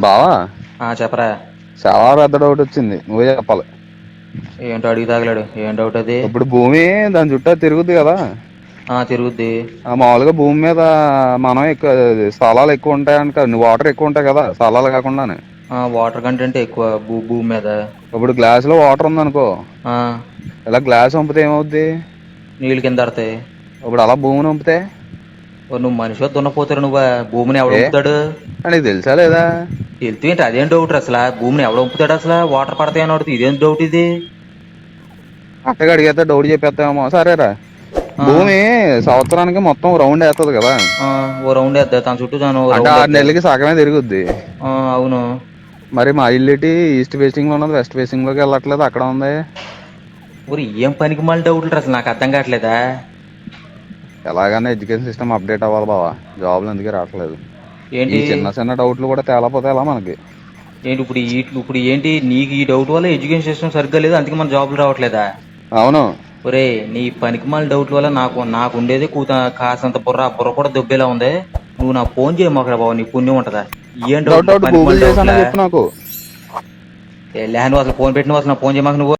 బావా చెప్పరా. చాలా పెద్ద డౌట్ వచ్చింది, నువ్వే చెప్పాలి. ఏంటో అడిగి తాగలేడు, ఏం డౌట్ అది? ఇప్పుడు భూమి దాని చుట్టూ తిరుగుద్ది కదా. తిరుగుద్ది. మామూలుగా భూమి మీద మనం ఎక్కువ స్థలాలు ఎక్కువ ఉంటాయని, వాటర్ ఎక్కువ ఉంటాయి కదా స్థలాలు కాకుండానే. వాటర్ కంటెంట్ ఎక్కువ భూమి మీద. ఇప్పుడు గ్లాస్ లో వాటర్ ఉందనుకో, ఆ ఇలా గ్లాస్ వంపితే ఏమవుద్ది? నీళ్ళు కింద పడతాయి. ఇప్పుడు అలా భూమిని వంపితే నువ్వు మనిషి దున్నపోతారు నువ్వు. భూమిని ఎవడు ఏ వంపుతాడు? నీకు తెలుసా లేదా? తెలుసు ఏంటి? అదేం డౌట్ అసలు? భూమిని ఎవడు వంపుతాడు అసలు? వాటర్ పడతాయి అని అడుగుతుంది, ఇదేం డౌట్ ఇది? అట్టగా అడిగేస్తే డౌట్ చెప్పేస్తామేమో. సరేరా, ఆ, భూమి సంవత్సరానికి మొత్తం రౌండ్ వేస్తుంది కదా. ఓ రౌండ్ వేద్దా తన చుట్టూ తాను అంటే రౌండ్ 6 వేద్దా? నెలలకి సగమే తిరుగుద్ది. అవును. మరి మా ఇల్లుటి ఈస్ట్ ఫేసింగ్ లో ఉన్నది, వెస్ట్ ఫేసింగ్ లోకి వెళ్ళట్లేదు, అక్కడ ఉంది. ఊరి ఏం పనికి మళ్ళీ డౌట్లు అసలు నాకు అర్థం కావట్లేదా? ఎలాగైనా ఎడ్యుకేషన్ సిస్టమ్ అప్డేట్ అవ్వాలి బావా, జాబ్లు ఎందుకే రావట్లేదు. ఈ ఏంటి చిన్న చిన్న డౌట్లు కూడా తేలపోతే ఎలా మనకి? ఏంటి ఇప్పుడు ఏంటి నీకు ఈ డౌట్ వల్ల ఎడ్యుకేషన్ సిస్టమ్ సరిగ్గా లేదు, అందుకే మన జాబ్లు రావట్లేదా? అవును. ఒరే, నీ పనికి మాల డౌట్ వల్ల నాకు ఉండేది కాసంత బుర్ర కూడా దొబ్బేలా ఉంది. నువ్వు నాకు ఫోన్ చేయమాకరా బాబు, నీ పుణ్యం ఉంటదా? ఏం డౌట్ డౌట్, పనికి మాల గూగుల్ డౌట్లా? చేసానని చెప్పు నాకు. నువ్వు అసలు ఫోన్ పెట్టిన అసలు ఫోన్ చేయమాక నువ్వు.